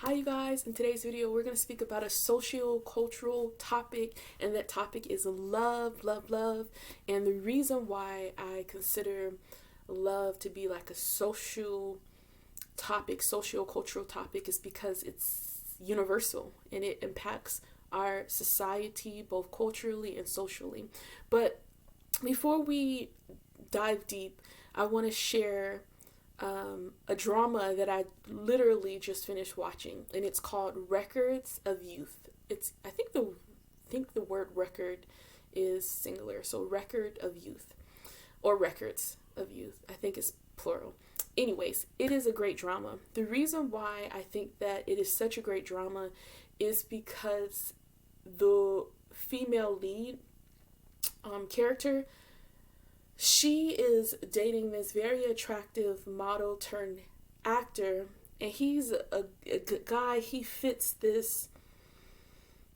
Hi you guys, in today's video we're going to speak about a socio-cultural topic, and that topic is love, love, love. And the reason why I consider love to be like a social topic, socio-cultural topic, is because it's universal and it impacts our society both culturally and socially. But before we dive deep, I want to share a drama that I literally just finished watching, and it's called Records of Youth. It's I think the word record is singular, so Record of Youth or Records of Youth. I think it's plural. Anyways, it is a great drama. The reason why I think that it is such a great drama is because the female lead character, she is dating this very attractive model turned actor, and he's a good guy. He fits this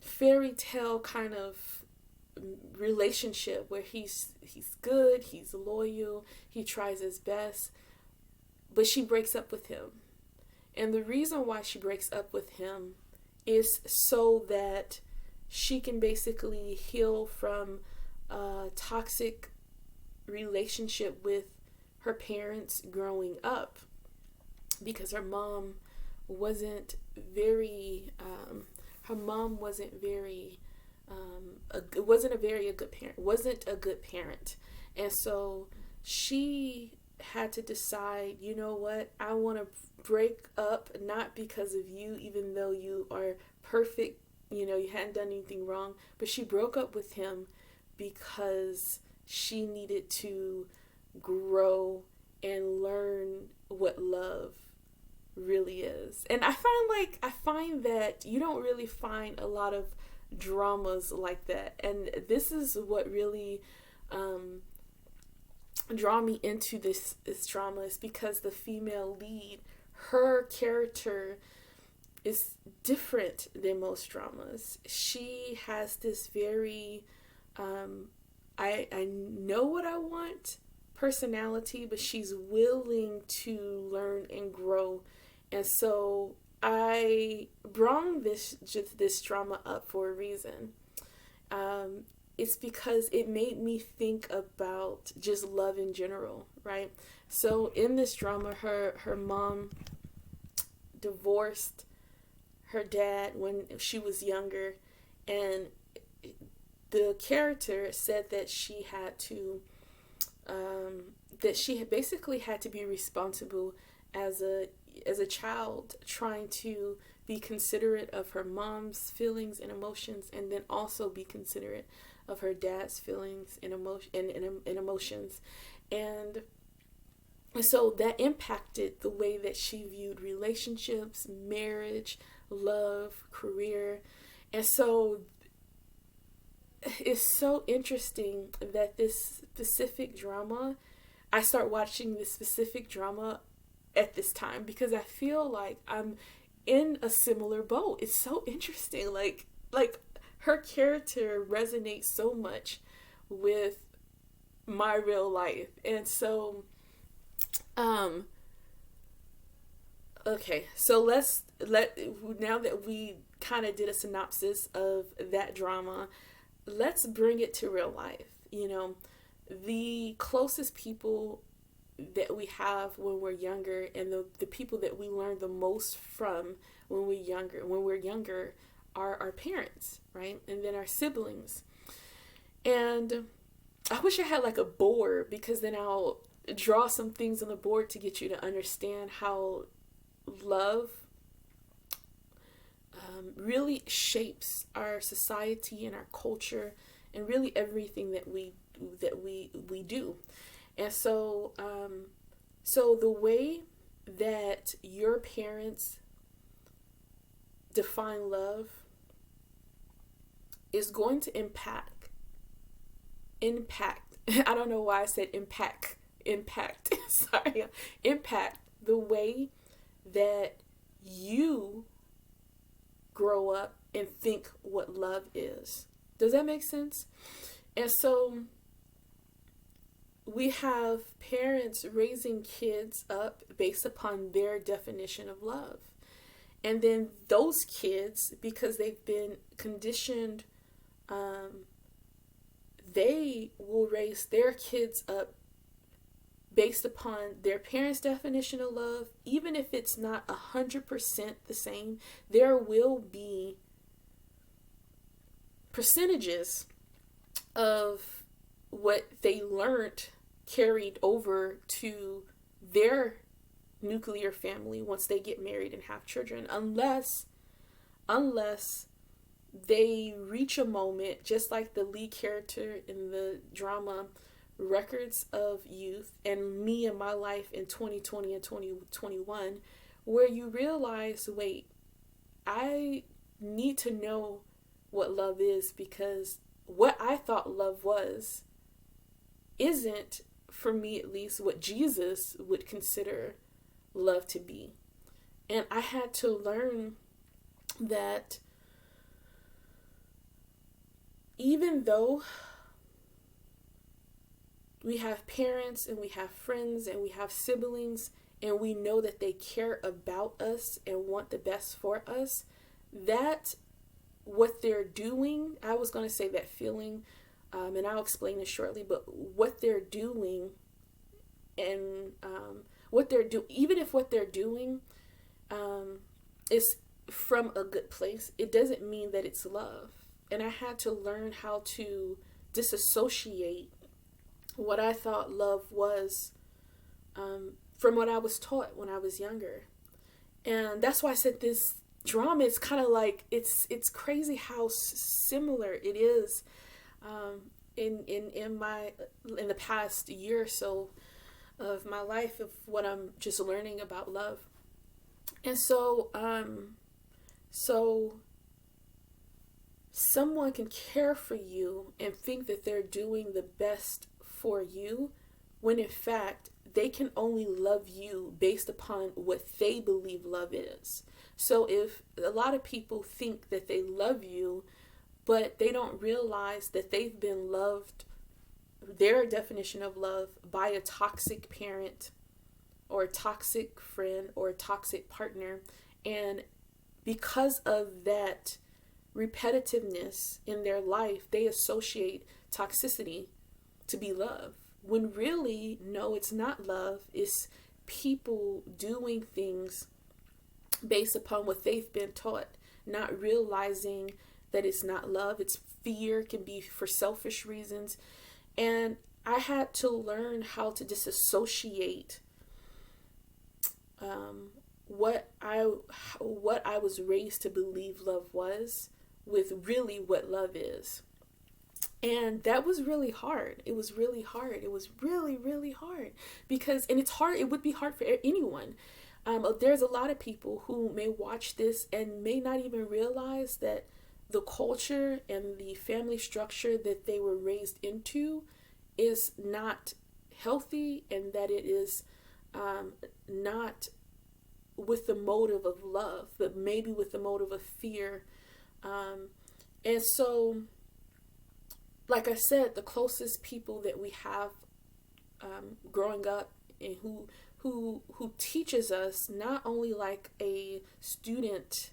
fairy tale kind of relationship where he's good, he's loyal, he tries his best, but she breaks up with him. And the reason why she breaks up with him is so that she can basically heal from a toxic relationship with her parents growing up, because her mom wasn't very wasn't a good parent. And so she had to decide, you know what, I want to break up, not because of you, even though you are perfect, you hadn't done anything wrong, but she broke up with him because she needed to grow and learn what love really is. And I find that you don't really find a lot of dramas like that. And this is what really draw me into this drama, is because the female lead, her character is different than most dramas. She has this very I know what I want personality, but she's willing to learn and grow. And so I brought this drama up for a reason. It's because it made me think about just love in general, right? So in this drama, her mom divorced her dad when she was younger, and the character said that she had to basically had to be responsible as a child, trying to be considerate of her mom's feelings and emotions, and then also be considerate of her dad's feelings and emotions. And so that impacted the way that she viewed relationships, marriage, love, career. And so it's so interesting that I start watching this specific drama at this time, because I feel like I'm in a similar boat. It's so interesting. Like her character resonates so much with my real life. And so okay, so now that we kind of did a synopsis of that drama, let's bring it to real life. The closest people that we have when we're younger, and the people that we learn the most from when we're younger are our parents, right? And then our siblings. And I wish I had like a board, because then I'll draw some things on the board to get you to understand how love really shapes our society and our culture, and really everything that we do. And so so the way that your parents define love is going to impact I don't know why I said impact sorry, impact the way that you grow up and think what love is. Does that make sense? And so we have parents raising kids up based upon their definition of love. And then those kids, because they've been conditioned, they will raise their kids up based upon their parents' definition of love. Even if it's not 100% the same, there will be percentages of what they learned carried over to their nuclear family once they get married and have children, unless they reach a moment, just like the lead character in the drama Records of Youth and me and my life in 2020 and 2021, where you realize, wait, I need to know what love is, because what I thought love was isn't, for me at least, what Jesus would consider love to be. And I had to learn that even though we have parents and we have friends and we have siblings and we know that they care about us and want the best for us, that what they're doing, I was going to say that feeling, and I'll explain this shortly, but what they're doing and even if what they're doing is from a good place, it doesn't mean that it's love. And I had to learn how to disassociate what I thought love was from what I was taught when I was younger. And that's why I said this drama is kind of like, it's crazy how similar it is in the past year or so of my life, of what I'm just learning about love. And so someone can care for you and think that they're doing the best for you, when in fact they can only love you based upon what they believe love is. So if a lot of people think that they love you, but they don't realize that they've been loved, their definition of love, by a toxic parent or a toxic friend or a toxic partner, and because of that repetitiveness in their life, they associate toxicity to be love, when really, no, it's not love. It's people doing things based upon what they've been taught, not realizing that it's not love. It's fear, can be for selfish reasons. And I had to learn how to disassociate what I was raised to believe love was with really what love is. And that was really hard. It was really hard. It was really, really hard, because, and it's hard, it would be hard for anyone. There's a lot of people who may watch this and may not even realize that the culture and the family structure that they were raised into is not healthy, and that it is not with the motive of love, but maybe with the motive of fear. And so, like I said, the closest people that we have growing up, and who teaches us not only like a student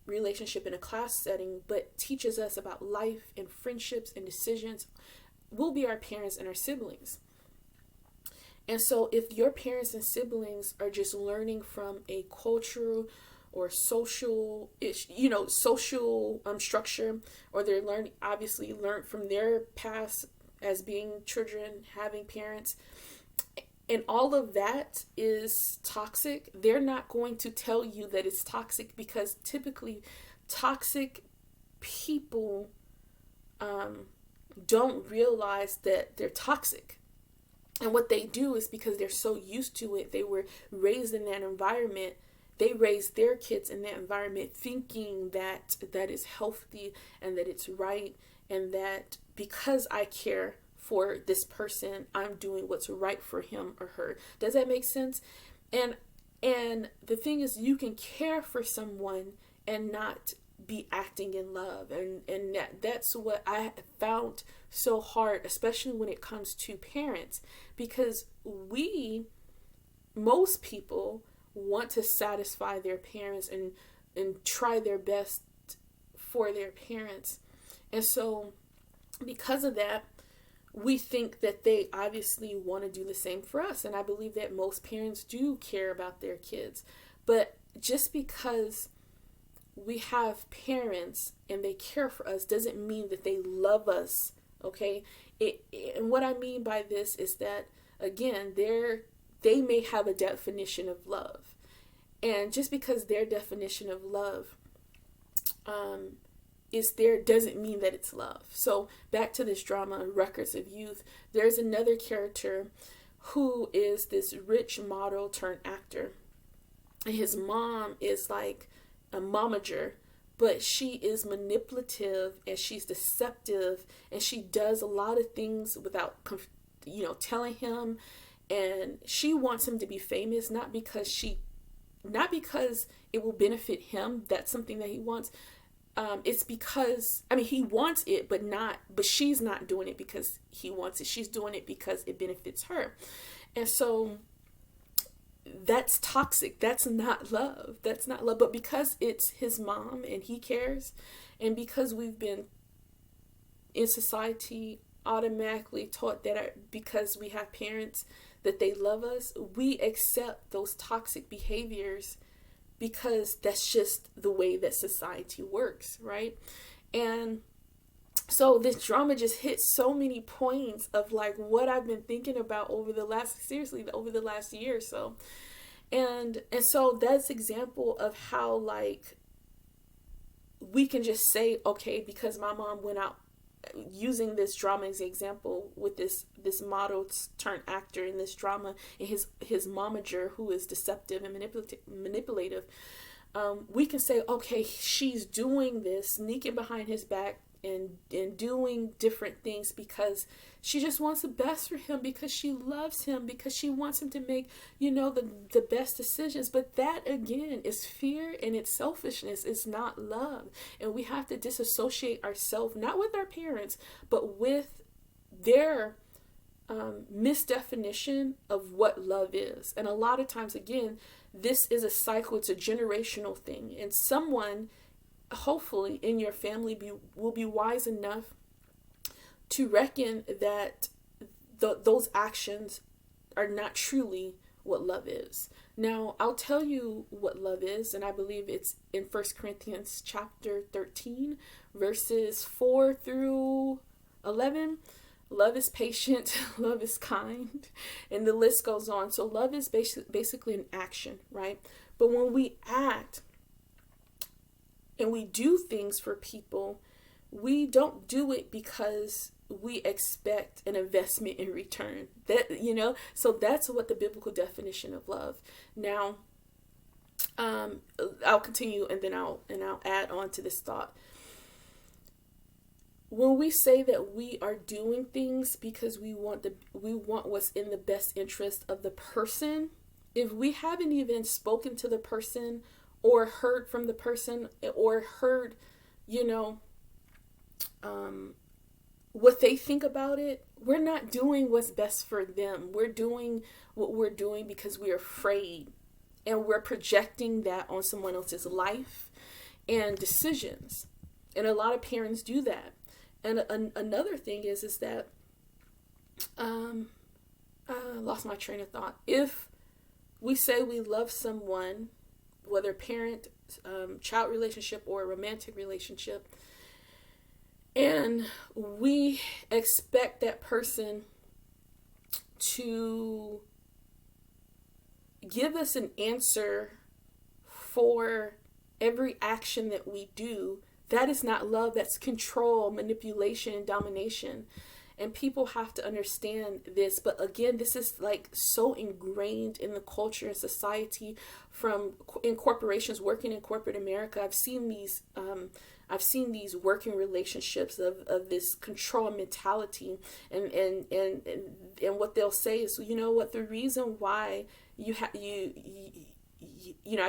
relationship in a class setting, but teaches us about life and friendships and decisions, will be our parents and our siblings. And so if your parents and siblings are just learning from a cultural or social structure, or they're learned from their past as being children, having parents, and all of that is toxic, they're not going to tell you that it's toxic, because typically toxic people don't realize that they're toxic. And what they do is, because they're so used to it, they were raised in that environment, they raise their kids in that environment thinking that that is healthy and that it's right, and that because I care for this person, I'm doing what's right for him or her. Does that make sense? And the thing is, you can care for someone and not be acting in love, and that's what I found so hard, especially when it comes to parents, because most people want to satisfy their parents and try their best for their parents. And so because of that, we think that they obviously want to do the same for us. And I believe that most parents do care about their kids. But just because we have parents and they care for us doesn't mean that they love us, okay? And what I mean by this is that, again, they may have a definition of love. And just because their definition of love is there doesn't mean that it's love. So back to this drama, Records of Youth, there's another character who is this rich model turned actor. And his mom is like a momager, but she is manipulative and she's deceptive and she does a lot of things without, telling him. And she wants him to be famous, not because it will benefit him. That's something that he wants. It's because, he wants it, but she's not doing it because he wants it. She's doing it because it benefits her. And so that's toxic. That's not love. That's not love. But because it's his mom and he cares, and because we've been in society automatically taught that because we have parents that they love us, we accept those toxic behaviors because that's just the way that society works, right? And so this drama just hits so many points of like what I've been thinking about over the last year or so. And so that's example of how like we can just say, okay, because my mom went out, using this drama as an example with this model turned actor in this drama and his momager who is deceptive and manipulative, we can say, okay, she's doing this, sneaking behind his back and doing different things because she just wants the best for him, because she loves him, because she wants him to make, the best decisions. But that again is fear and it's selfishness. It's not love. And we have to disassociate ourselves, not with our parents, but with their misdefinition of what love is. And a lot of times, again, this is a cycle. It's a generational thing. And someone, hopefully in your family, will be wise enough to reckon that those actions are not truly what love is. Now, I'll tell you what love is, and I believe it's in 1 Corinthians chapter 13, verses 4 through 11. Love is patient, love is kind, and the list goes on. So love is basically an action, right? But when we act and we do things for people, we don't do it because we expect an investment in return. So that's what the biblical definition of love. Now, I'll continue and then I'll add on to this thought. When we say that we are doing things because we want what's in the best interest of the person, if we haven't even spoken to the person or heard from the person or heard, what they think about it, we're not doing what's best for them. We're doing what we're doing because we're afraid, and we're projecting that on someone else's life and decisions. And a lot of parents do that. And another thing is that I lost my train of thought. If we say we love someone, whether parent, child relationship or a romantic relationship, and we expect that person to give us an answer for every action that we do, that is not love. That's control, manipulation, and domination. And people have to understand this. But again, this is like so ingrained in the culture and society in corporations, working in corporate America. I've seen these working relationships of this control mentality, and what they'll say is, the reason why I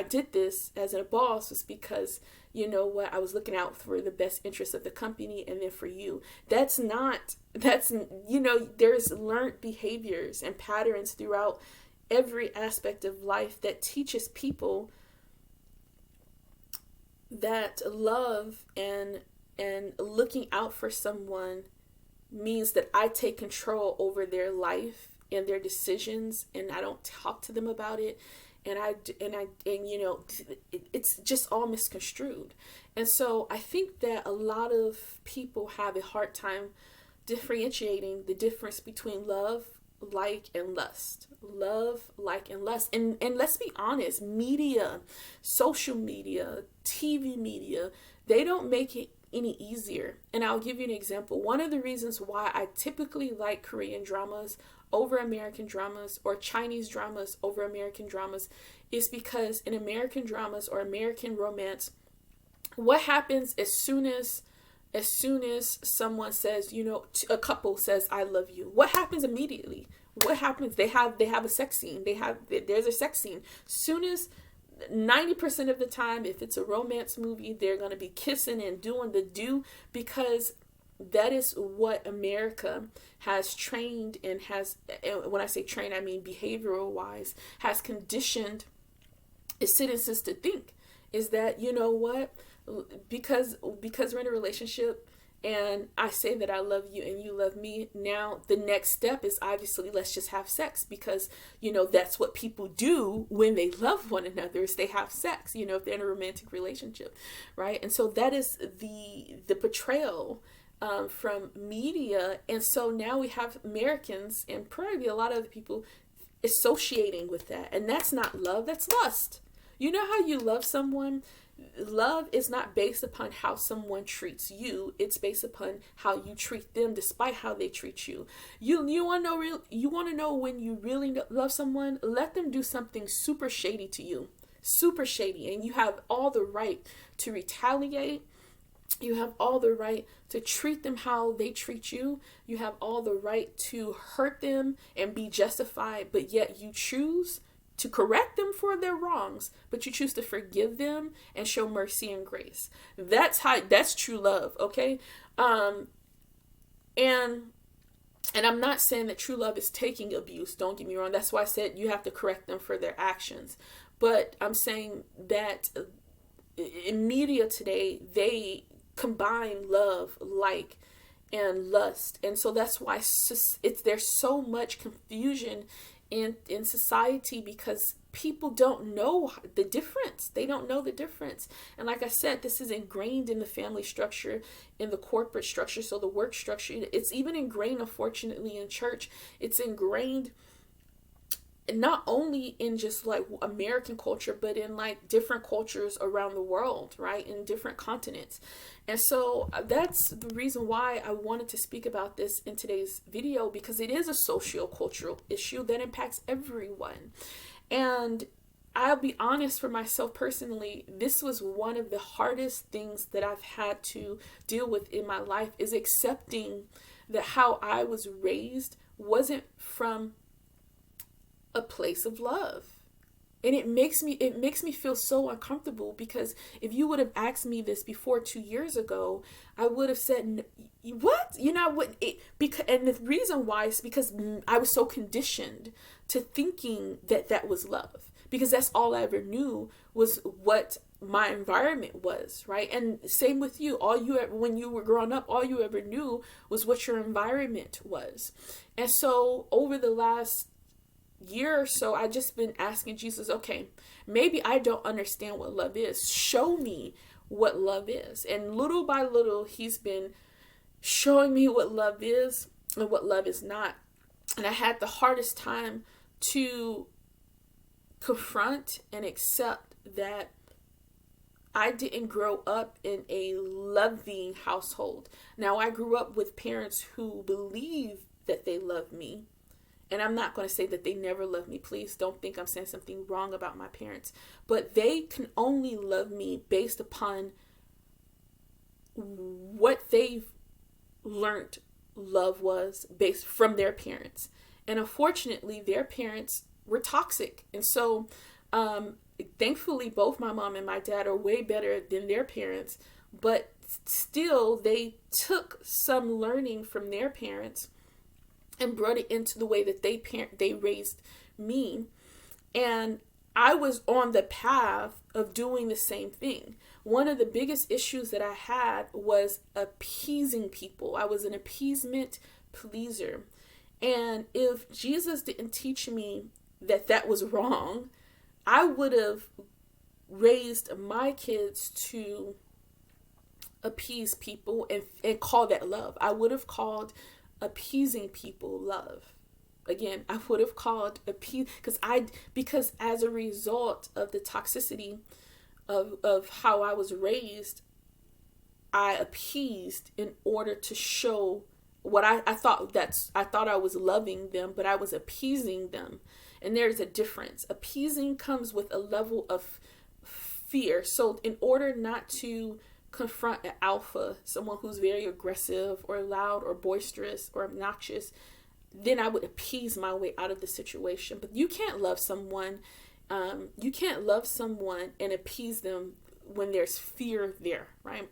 did this as a boss was because, I was looking out for the best interest of the company and then for you. There's learned behaviors and patterns throughout every aspect of life that teaches people that love and looking out for someone means that I take control over their life and their decisions, and I don't talk to them about it, and you know, it's just all misconstrued. And so I think that a lot of people have a hard time differentiating the difference between love, like, and lust. Love, like, and lust. And let's be honest, media, social media, TV media, they don't make it any easier. And I'll give you an example. One of the reasons why I typically like Korean dramas over American dramas, or Chinese dramas over American dramas, is because in American dramas or American romance, what happens as soon as someone says, you know, a couple says I love you, what happens immediately? What happens? They have a sex scene. There's a sex scene. Soon as 90% of the time, if it's a romance movie, they're going to be kissing and doing the do, because that is what America has trained and has, and when I say trained, I mean behavioral wise, has conditioned its citizens to think, is that, you know what, because we're in a relationship and I say that I love you and you love me, now the next step is obviously let's just have sex, because, you know, that's what people do when they love one another, is they have sex, you know, if they're in a romantic relationship, right? And so that is the portrayal from media. And so now we have Americans and probably a lot of other people associating with that, and that's not love, that's lust. You know how you love someone? Love is not based upon how someone treats you. It's based upon how you treat them, despite how they treat you. You want to know when you really love someone? Let them do something super shady to you, super shady, and you have all the right to retaliate. You have all the right to treat them how they treat you. You have all the right to hurt them and be justified, but yet you choose to correct them for their wrongs, but you choose to forgive them and show mercy and grace. That's true love, okay? And I'm not saying that true love is taking abuse. Don't get me wrong. That's why I said you have to correct them for their actions. But I'm saying that in media today, they combine love, like, and lust. And so that's why there's so much confusion in society, because people don't know the difference. They don't know the difference. And like I said, this is ingrained in the family structure, in the corporate structure, so the work structure. It's even ingrained, unfortunately, in church. It's ingrained not only in just like American culture, but in like different cultures around the world, right? In different continents. And so that's the reason why I wanted to speak about this in today's video, because it is a socio-cultural issue that impacts everyone. And I'll be honest, for myself personally, this was one of the hardest things that I've had to deal with in my life, is accepting that how I was raised wasn't from a place of love. And it makes me feel so uncomfortable, because if you would have asked me this before 2 years ago, I would have said, what? You know, and the reason why is because I was so conditioned to thinking that that was love, because that's all I ever knew was what my environment was, right? And same with you. When you were growing up, all you ever knew was what your environment was. And so over the last year or so, I just been asking Jesus, okay, maybe I don't understand what love is. Show me what love is. And little by little, he's been showing me what love is and what love is not. And I had the hardest time to confront and accept that I didn't grow up in a loving household. Now, I grew up with parents who believe that they love me. And I'm not going to say that they never loved me. Please don't think I'm saying something wrong about my parents. But they can only love me based upon what they've learned love was, based from their parents. And unfortunately, their parents were toxic. And so, thankfully, both my mom and my dad are way better than their parents. But still, they took some learning from their parents and brought it into the way that they raised me. And I was on the path of doing the same thing. One of the biggest issues that I had was appeasing people. I was an appeasement pleaser. And if Jesus didn't teach me that that was wrong, I would have raised my kids to appease people and call that love. I would have called appeasing people love. Again, I would have called appease because as a result of the toxicity of how I was raised, I appeased in order to show what I thought I was loving them, but I was appeasing them. And there's a difference. Appeasing comes with a level of fear. So in order not to confront an alpha, someone who's very aggressive or loud or boisterous or obnoxious, then I would appease my way out of the situation. But you can't love someone. You can't love someone and appease them when there's fear there, right?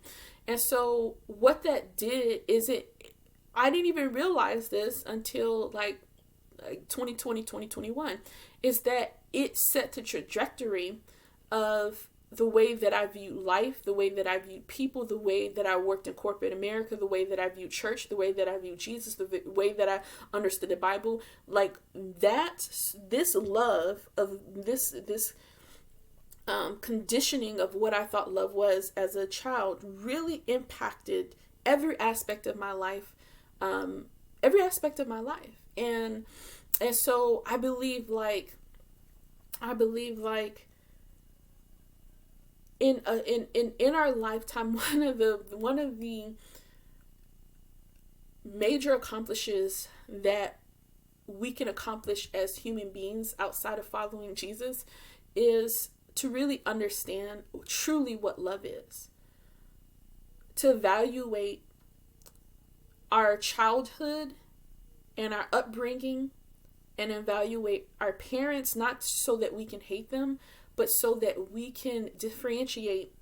And so what that did is I didn't even realize this until like 2020, 2021, is that it set the trajectory of the way that I view life, the way that I view people, the way that I worked in corporate America, the way that I view church, the way that I view Jesus, the way that I understood the Bible. Like this love of this conditioning of what I thought love was as a child really impacted every aspect of my life, and so I believe like in our lifetime, one of the major accomplishments that we can accomplish as human beings outside of following Jesus is to really understand truly what love is, to evaluate our childhood and our upbringing and evaluate our parents, not so that we can hate them, but so that we can differentiate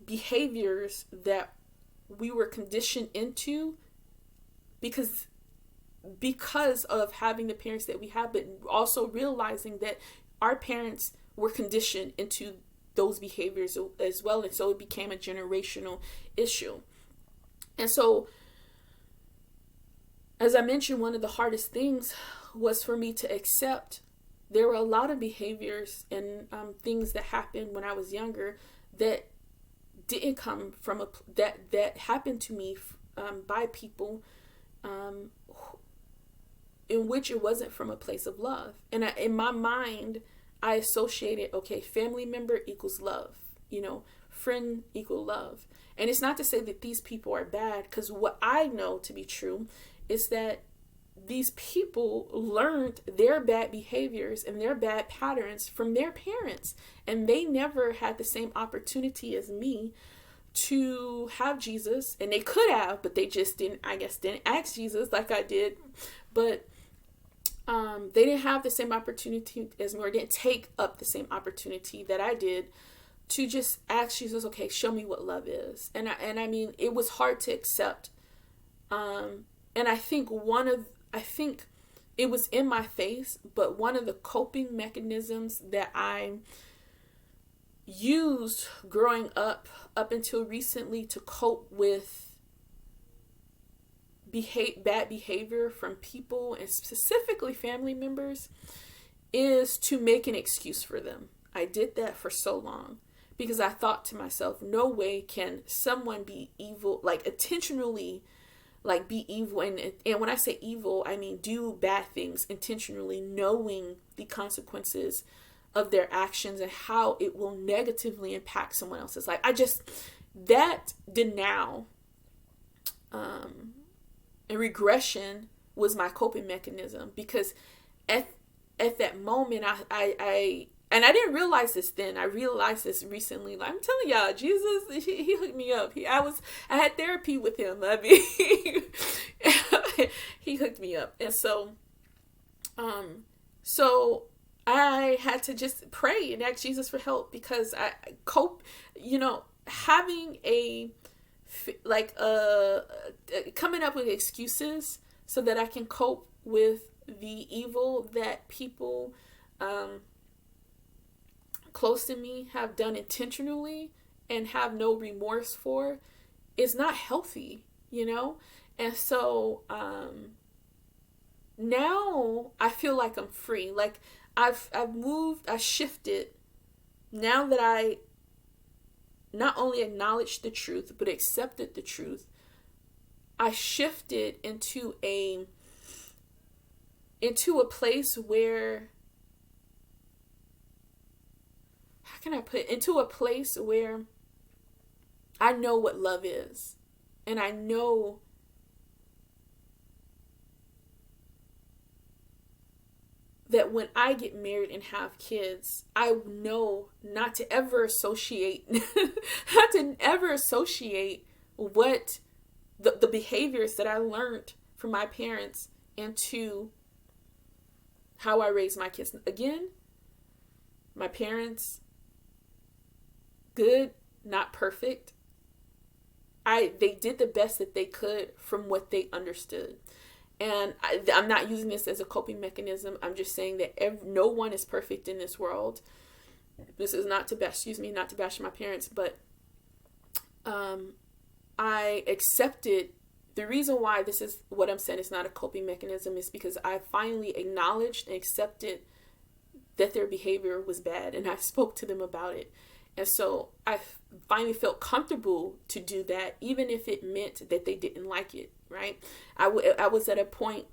behaviors that we were conditioned into because of having the parents that we have, but also realizing that our parents were conditioned into those behaviors as well. And so it became a generational issue. And so, as I mentioned, one of the hardest things was for me to accept there were a lot of behaviors and things that happened when I was younger that didn't come from that happened to me by people in which it wasn't from a place of love. And in my mind, I associated, okay, family member equals love, friend equal love. And it's not to say that these people are bad, because what I know to be true is that these people learned their bad behaviors and their bad patterns from their parents, and they never had the same opportunity as me to have Jesus. And they could have, but they just didn't ask Jesus like I did. But they didn't have the same opportunity as me, or didn't take up the same opportunity that I did to just ask Jesus, okay, show me what love is. And I mean, it was hard to accept. And I think it was in my face, but one of the coping mechanisms that I used growing up until recently to cope with bad behavior from people, and specifically family members, is to make an excuse for them. I did that for so long because I thought to myself, no way can someone be evil, like intentionally be evil. And when I say evil, I mean do bad things intentionally, knowing the consequences of their actions and how it will negatively impact someone else's life. That denial and regression was my coping mechanism, because at that moment, I and I didn't realize this then. I realized this recently. Like, I'm telling y'all, Jesus, he hooked me up. I had therapy with him. I mean, he hooked me up. And so I had to just pray and ask Jesus for help, because I cope, having coming up with excuses so that I can cope with the evil that people um, close to me have done intentionally and have no remorse for is not healthy, you know? And so now I feel like I'm free. Like I've moved, I shifted now that I not only acknowledged the truth but accepted the truth. I shifted into a place where, how can I put it? Into a place where I know what love is. And I know that when I get married and have kids, I know not to ever associate what the behaviors that I learned from my parents into how I raise my kids. Again, my parents, good, not perfect. They did the best that they could from what they understood. And I'm not using this as a coping mechanism. I'm just saying that no one is perfect in this world. This is not to bash my parents, but I accepted. The reason why this is what I'm saying is not a coping mechanism is because I finally acknowledged and accepted that their behavior was bad, and I spoke to them about it. And so I finally felt comfortable to do that, even if it meant that they didn't like it, right? I was at a point,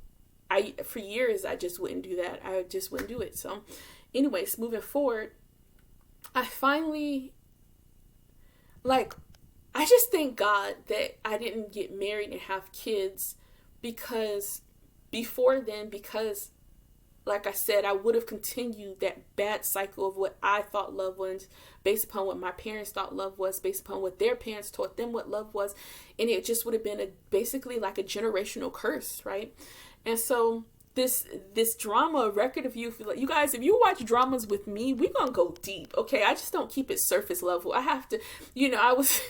for years, I just wouldn't do that. I just wouldn't do it. So anyways, moving forward, I finally, I just thank God that I didn't get married and have kids because like I said, I would have continued that bad cycle of what I thought love was based upon what my parents thought love was, based upon what their parents taught them what love was. And it just would have been basically like a generational curse, right? And so this drama, Record of Youth, you guys, if you watch dramas with me, we're going to go deep, okay? I just don't keep it surface level. I have to, I was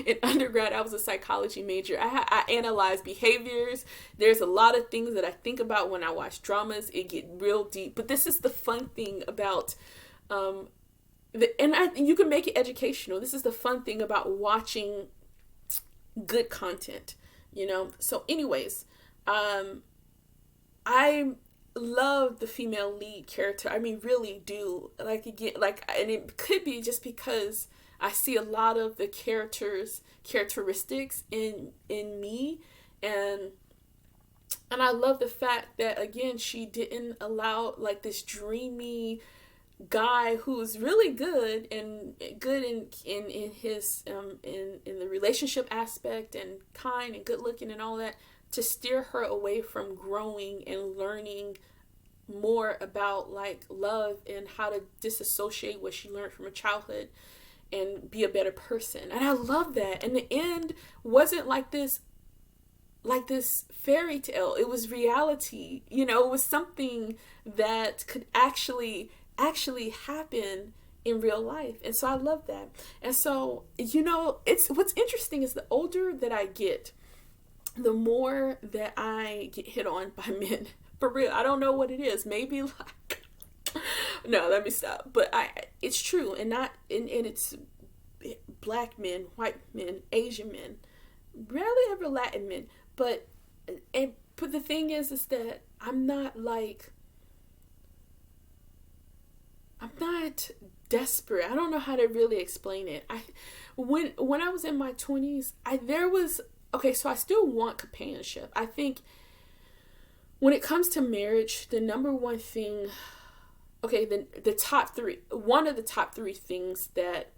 in undergrad, I was a psychology major. I analyze behaviors. There's a lot of things that I think about when I watch dramas. It get real deep. But this is the fun thing about, you can make it educational. This is the fun thing about watching good content, So anyways, I love the female lead character. I mean, really do. And it could be just because I see a lot of the characteristics in me, and I love the fact that, again, she didn't allow this dreamy guy who's really good in his in the relationship aspect and kind and good looking and all that, to steer her away from growing and learning more about love and how to disassociate what she learned from her childhood and be a better person. And I love that. And the end wasn't like this fairy tale. It was reality. It was something that could actually happen in real life. And so I love that. And so, it's what's interesting is the older that I get, the more that I get hit on by men. For real. I don't know what it is. Maybe no, let me stop. But it's true. And it's black men, white men, Asian men, rarely ever Latin men. But the thing is that I'm not desperate. I don't know how to really explain it. When I was in my 20s, so I still want companionship. I think when it comes to marriage, the number one thing, the top three, one of the top three things that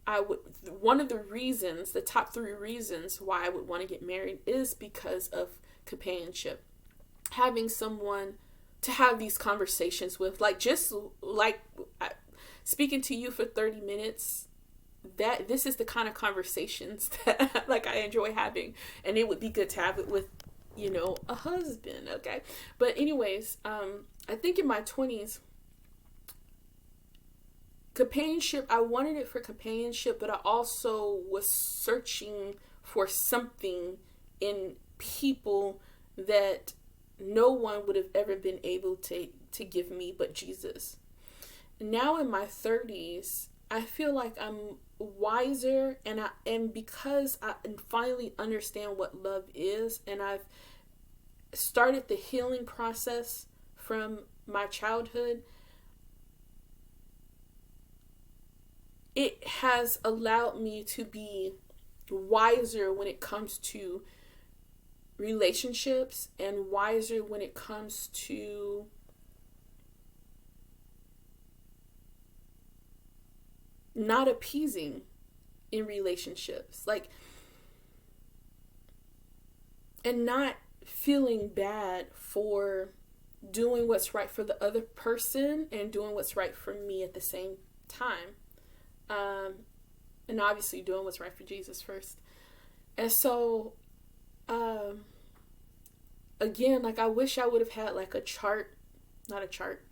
the top three reasons why I would want to get married is because of companionship. Having someone to have these conversations with, speaking to you for 30 minutes, this is the kind of conversations that I enjoy having, and it would be good to have it with, a husband. Okay. But anyways, I think in my 20s, companionship, I wanted it for companionship, but I also was searching for something in people that no one would have ever been able to give me but Jesus. now in my 30s, I feel like I'm wiser, and because I finally understand what love is, and I've started the healing process from my childhood, it has allowed me to be wiser when it comes to relationships, and wiser when it comes to not appeasing in relationships, like, and not feeling bad for doing what's right for the other person and doing what's right for me at the same time. And obviously doing what's right for Jesus first. And so, again, like, I wish I would have had like a chart, not a chart,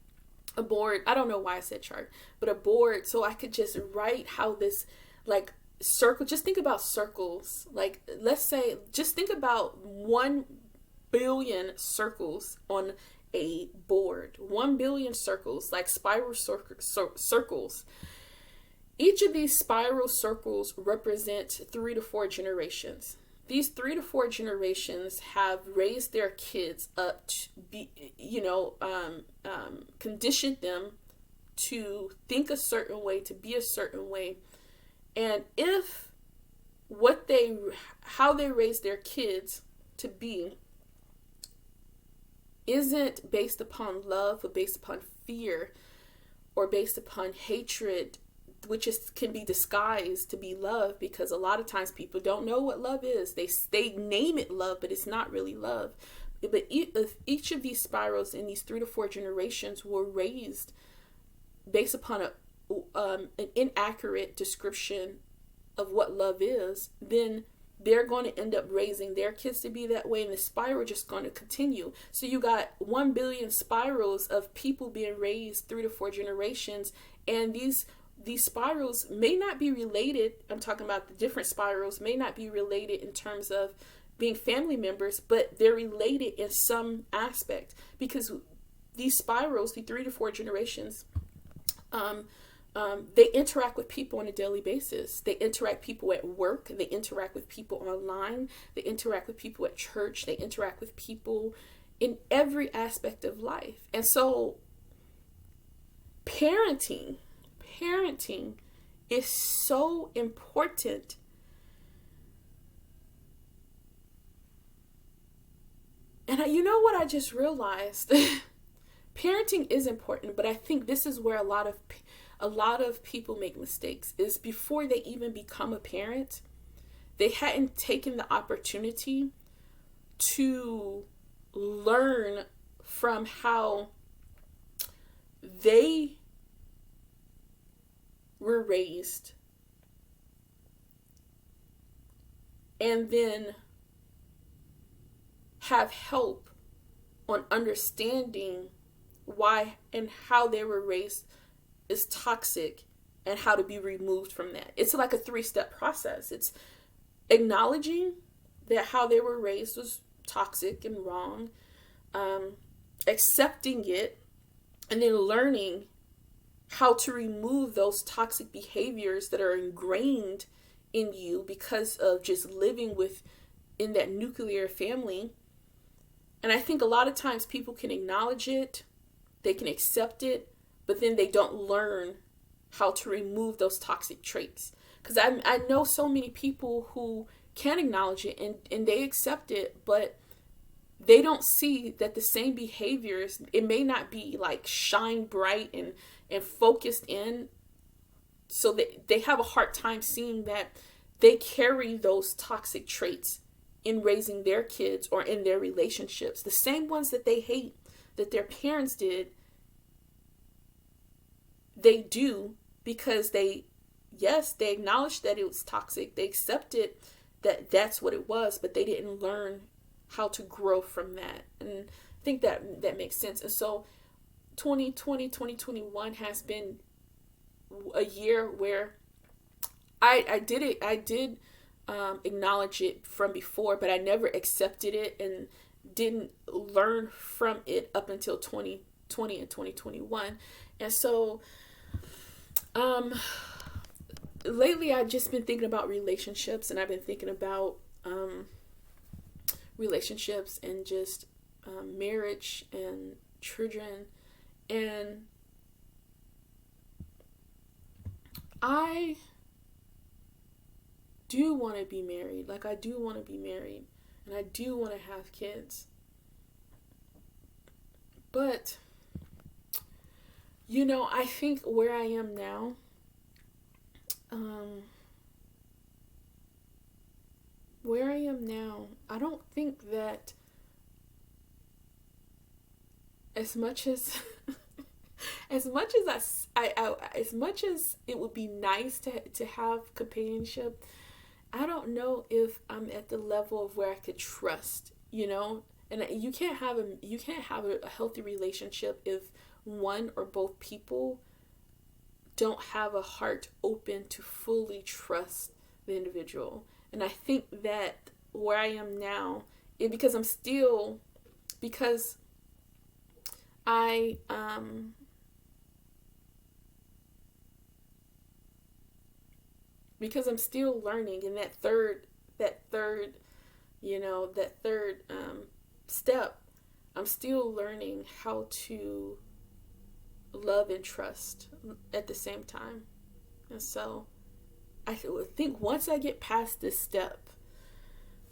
a board. I don't know why I said chart, but a board, so I could just write how this, like, circle, just think about circles. Like, let's say, just think about 1 billion circles on a board. 1 billion circles, like spiral circles. Each of these spiral circles represent 3 to 4 generations. These 3 to 4 generations have raised their kids up to be, conditioned them to think a certain way, to be a certain way. And if how they raise their kids to be isn't based upon love, but based upon fear, or based upon hatred, which can be disguised to be love, because a lot of times people don't know what love is. They name it love, but it's not really love. But if each of these spirals in these 3 to 4 generations were raised based upon an inaccurate description of what love is, then they're going to end up raising their kids to be that way, and the spiral just going to continue. So you got 1 billion spirals of people being raised 3 to 4 generations, and these spirals may not be related. I'm talking about the different spirals may not be related in terms of being family members, but they're related in some aspect, because these spirals, the 3 to 4 generations, they interact with people on a daily basis. They interact people at work. They interact with people online. They interact with people at church. They interact with people in every aspect of life. And so parenting is so important. And you know what I just realized? Parenting is important, but I think this is where a lot of people make mistakes, is before they even become a parent, they hadn't taken the opportunity to learn from how they were raised, and then have help on understanding why and how they were raised is toxic, and how to be removed from that. It's like a 3-step process. It's acknowledging that how they were raised was toxic and wrong, accepting it, and then learning how to remove those toxic behaviors that are ingrained in you because of just living in that nuclear family. And I think a lot of times people can acknowledge it, they can accept it, but then they don't learn how to remove those toxic traits. Because I know so many people who can acknowledge it and they accept it, but they don't see that the same behaviors, it may not be like shine bright and focused in. So they have a hard time seeing that they carry those toxic traits in raising their kids or in their relationships. The same ones that they hate, that their parents did, they do, because they acknowledged that it was toxic. They accepted that that's what it was, but they didn't learn how to grow from that. And I think that makes sense. And so 2021 has been a year where I did acknowledge it from before, but I never accepted it and didn't learn from it up until 2020 and 2021. And so Um, lately I've just been thinking about relationships, and I've been thinking about relationships and just marriage and children. And I do want to be married. Like, I do want to be married. And I do want to have kids. But, I think where I am now, I don't think that as much as as much as as much as it would be nice to have companionship, I don't know if I'm at the level of where I could trust, and you can't have a healthy relationship if one or both people don't have a heart open to fully trust the individual. And I think that where I am now, because I'm still, because I because I'm still learning, and that third step, I'm still learning how to love and trust at the same time. And so I think once I get past this step,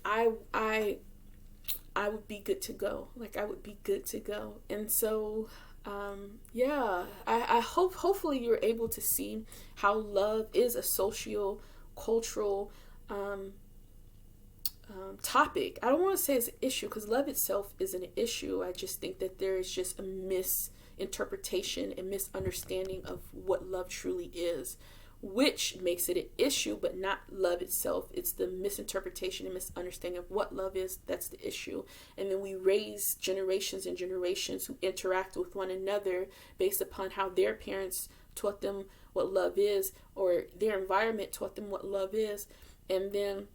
I I I would be good to go. Like, I would be good to go. And so yeah, I hopefully you're able to see how love is a socio cultural topic. I don't want to say it's an issue, because love itself isn't an issue. I just think that there is just a misinterpretation and misunderstanding of what love truly is, which makes it an issue, but not love itself. It's the misinterpretation and misunderstanding of what love is that's the issue. And then we raise generations and generations who interact with one another based upon how their parents taught them what love is, or their environment taught them what love is. And then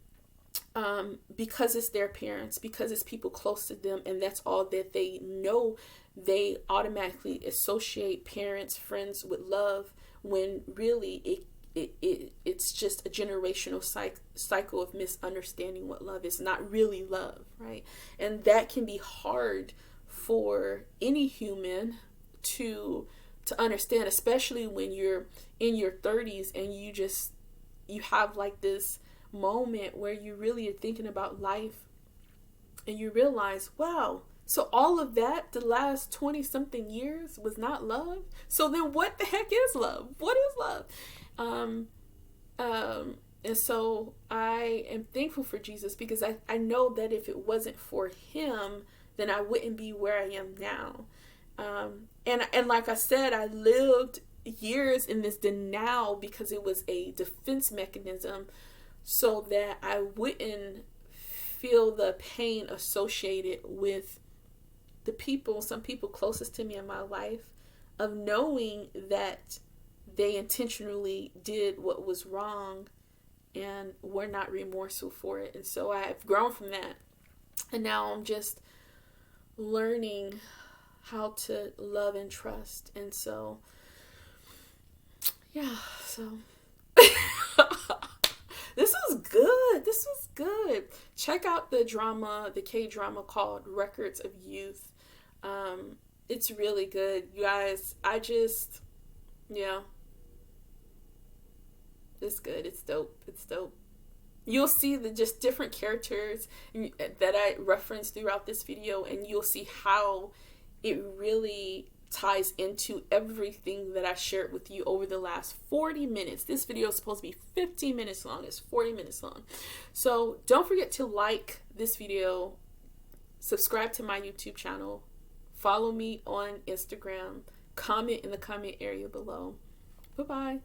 because it's their parents, because it's people close to them, and that's all that they know, they automatically associate parents, friends with love, when really it's just a generational cycle of misunderstanding what love is, not really love, right? And that can be hard for any human to understand, especially when you're in your 30s and you have like this moment where you really are thinking about life, and you realize, wow, so all of that, the last 20 something years, was not love. So then what the heck is love? What is love? And so I am thankful for Jesus, because I know that if it wasn't for him, then I wouldn't be where I am now. And like I said, I lived years in this denial because it was a defense mechanism, so that I wouldn't feel the pain associated with some people closest to me in my life, of knowing that they intentionally did what was wrong and were not remorseful for it. And so I've grown from that. And now I'm just learning how to love and trust. And so, yeah, so this was good. This was good. Check out the K-drama called Records of Youth. It's really good. You guys, yeah. It's good. It's dope. It's dope. You'll see the just different characters that I referenced throughout this video, and you'll see how it really ties into everything that I shared with you over the last 40 minutes. This video is supposed to be 15 minutes long. It's 40 minutes long. So don't forget to like this video, subscribe to my YouTube channel, follow me on Instagram, comment in the comment area below. Bye-bye.